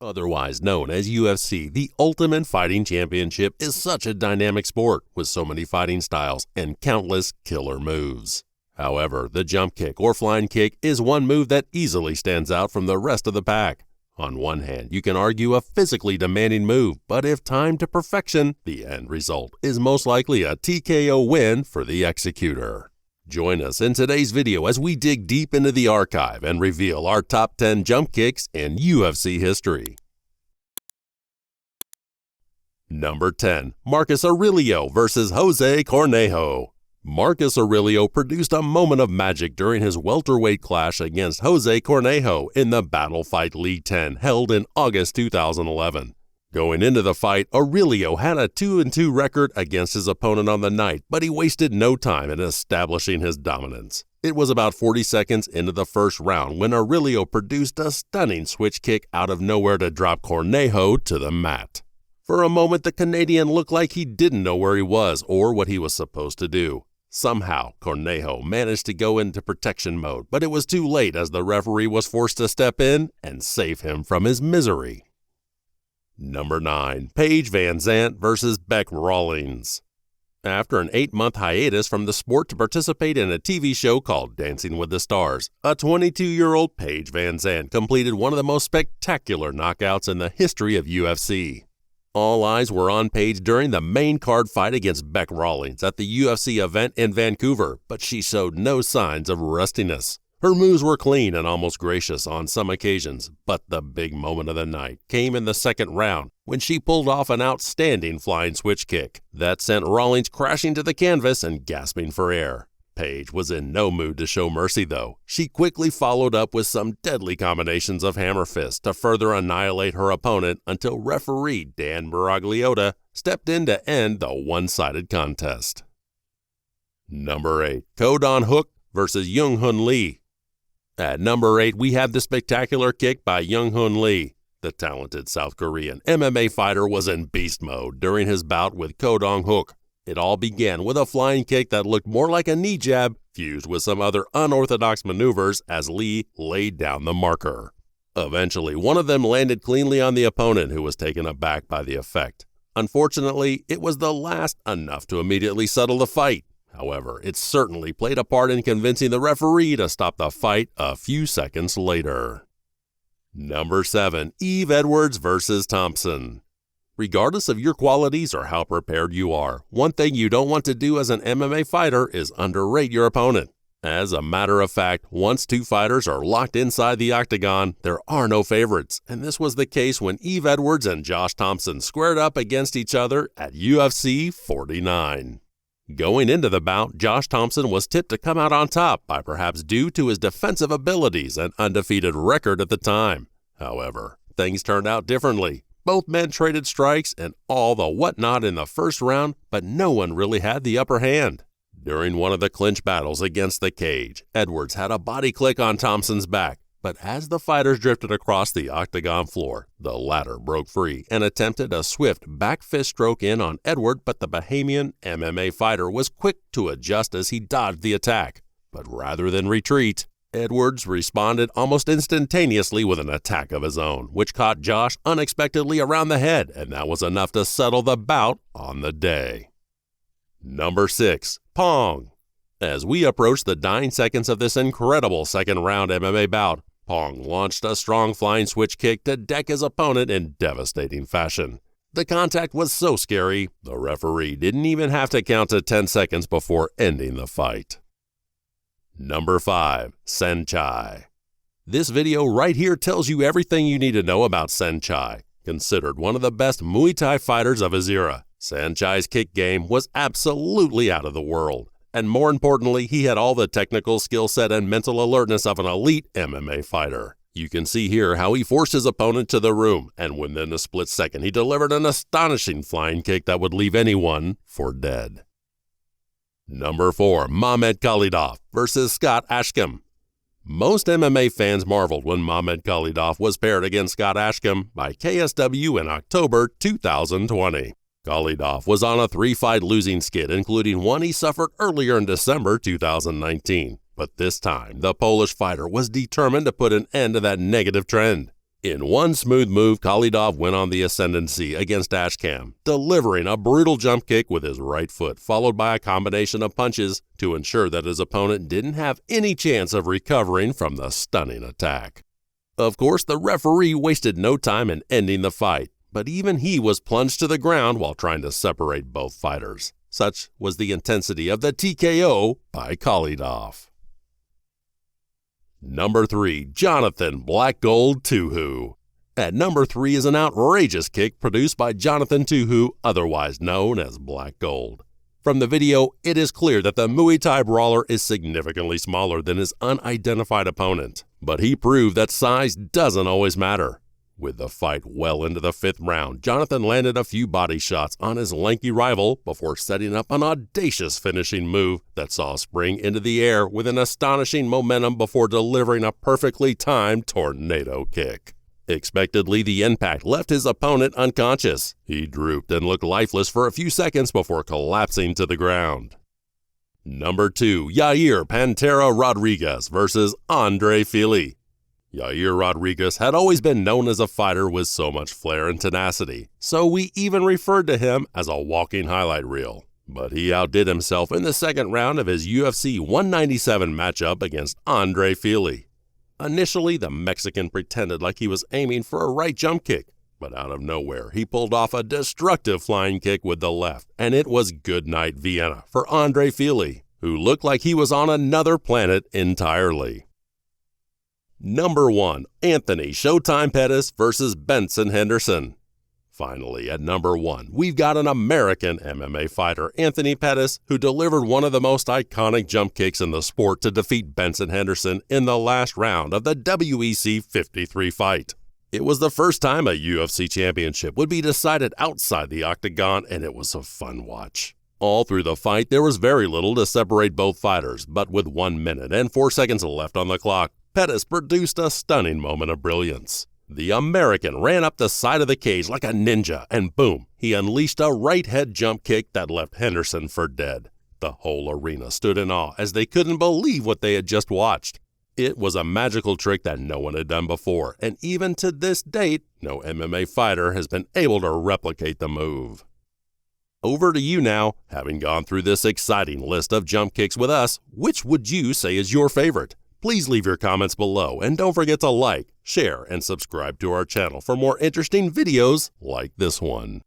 Otherwise known as UFC, the Ultimate Fighting Championship is such a dynamic sport with so many fighting styles and countless killer moves. However, the jump kick or flying kick is one move that easily stands out from the rest of the pack. On one hand, you can argue a physically demanding move, but if timed to perfection, the end result is most likely a TKO win for the executor. Join us in today's video as we dig deep into the archive and reveal our top 10 jump kicks in UFC history. Number 10. Marcus Aurelio vs. Jose Cornejo. Marcus Aurelio produced a moment of magic during his welterweight clash against Jose Cornejo in the Battle Fight League 10 held in August 2011. Going into the fight, Aurelio had a 2-2 record against his opponent on the night, but he wasted no time in establishing his dominance. It was about 40 seconds into the first round when Aurelio produced a stunning switch kick out of nowhere to drop Cornejo to the mat. For a moment, the Canadian looked like he didn't know where he was or what he was supposed to do. Somehow, Cornejo managed to go into protection mode, but it was too late as the referee was forced to step in and save him from his misery. Number 9. Paige Van Zandt vs. Bec Rawlings. After an 8-month hiatus from the sport to participate in a TV show called Dancing with the Stars, a 22-year-old Paige Van Zandt completed one of the most spectacular knockouts in the history of UFC. All eyes were on Paige during the main card fight against Bec Rawlings at the UFC event in Vancouver, but she showed no signs of rustiness. Her moves were clean and almost gracious on some occasions, but the big moment of the night came in the second round when she pulled off an outstanding flying switch kick that sent Rawlings crashing to the canvas and gasping for air. Paige was in no mood to show mercy, though. She quickly followed up with some deadly combinations of hammer fists to further annihilate her opponent until referee Dan Miragliotta stepped in to end the one-sided contest. Number 8. Ko Dan Hook vs. Young Hoon Lee. At number 8, we have the spectacular kick by Young Hoon Lee. The talented South Korean MMA fighter was in beast mode during his bout with Ko Dan Hook. It all began with a flying kick that looked more like a knee jab, fused with some other unorthodox maneuvers as Lee laid down the marker. Eventually, one of them landed cleanly on the opponent, who was taken aback by the effect. Unfortunately, it was the last enough to immediately settle the fight. However, it certainly played a part in convincing the referee to stop the fight a few seconds later. Number 7. Yves Edwards vs. Thompson. Regardless of your qualities or how prepared you are, one thing you don't want to do as an MMA fighter is underrate your opponent. As a matter of fact, once two fighters are locked inside the octagon, there are no favorites, and this was the case when Yves Edwards and Josh Thompson squared up against each other at UFC 49. Going into the bout, Josh Thompson was tipped to come out on top by perhaps due to his defensive abilities and undefeated record at the time. However, things turned out differently. Both men traded strikes and all the whatnot in the first round, but no one really had the upper hand. During one of the clinch battles against the cage, Edwards had a body click on Thompson's back, but as the fighters drifted across the octagon floor, the latter broke free and attempted a swift back fist stroke in on Edward, but the Bahamian MMA fighter was quick to adjust as he dodged the attack. But rather than retreat, Edwards responded almost instantaneously with an attack of his own, which caught Josh unexpectedly around the head, and that was enough to settle the bout on the day. Number 6. Pong. As we approach the dying seconds of this incredible second-round MMA bout, Pong launched a strong flying switch kick to deck his opponent in devastating fashion. The contact was so scary, the referee didn't even have to count to 10 seconds before ending the fight. Number 5. Saenchai. This video right here tells you everything you need to know about Saenchai. Considered one of the best Muay Thai fighters of his era, Saenchai's kick game was absolutely out of the world. And more importantly, he had all the technical skill set and mental alertness of an elite MMA fighter. You can see here how he forced his opponent to the room, and within a split second he delivered an astonishing flying kick that would leave anyone for dead. Number 4. Mamed Khalidov vs. Scott Ashcombe. Most MMA fans marveled when Mamed Khalidov was paired against Scott Ashcombe by KSW in October 2020. Khalidov was on a 3-fight losing skid, including one he suffered earlier in December 2019. But this time, the Polish fighter was determined to put an end to that negative trend. In one smooth move, Khalidov went on the ascendancy against Ashcam, delivering a brutal jump kick with his right foot, followed by a combination of punches to ensure that his opponent didn't have any chance of recovering from the stunning attack. Of course, the referee wasted no time in ending the fight, but even he was plunged to the ground while trying to separate both fighters. Such was the intensity of the TKO by Khalidov. Number 3. Jonathan Black Gold Tuhu. At number 3 is an outrageous kick produced by Jonathan Tuhu, otherwise known as Black Gold. From the video, it is clear that the Muay Thai brawler is significantly smaller than his unidentified opponent, but he proved that size doesn't always matter. With the fight well into the 5th round, Jonathan landed a few body shots on his lanky rival before setting up an audacious finishing move that saw spring into the air with an astonishing momentum before delivering a perfectly timed tornado kick. Expectedly, the impact left his opponent unconscious. He drooped and looked lifeless for a few seconds before collapsing to the ground. Number 2. Yair Pantera Rodriguez versus Andre Fili. Yair Rodriguez had always been known as a fighter with so much flair and tenacity, so we even referred to him as a walking highlight reel. But he outdid himself in the 2nd round of his UFC 197 matchup against Andre Fili. Initially, the Mexican pretended like he was aiming for a right jump kick, but out of nowhere, he pulled off a destructive flying kick with the left, and it was good night Vienna for Andre Fili, who looked like he was on another planet entirely. Number 1. Anthony Showtime Pettis versus Benson Henderson. Finally, at number 1, we've got an American MMA fighter, Anthony Pettis, who delivered one of the most iconic jump kicks in the sport to defeat Benson Henderson in the last round of the WEC 53 fight. It was the first time a UFC championship would be decided outside the octagon, and it was a fun watch. All through the fight, there was very little to separate both fighters, but with 1 minute and 4 seconds left on the clock, Pettis produced a stunning moment of brilliance. The American ran up the side of the cage like a ninja, and boom, he unleashed a right head jump kick that left Henderson for dead. The whole arena stood in awe as they couldn't believe what they had just watched. It was a magical trick that no one had done before, and even to this date, no MMA fighter has been able to replicate the move. Over to you now. Having gone through this exciting list of jump kicks with us, which would you say is your favorite? Please leave your comments below, and don't forget to like, share, and subscribe to our channel for more interesting videos like this one.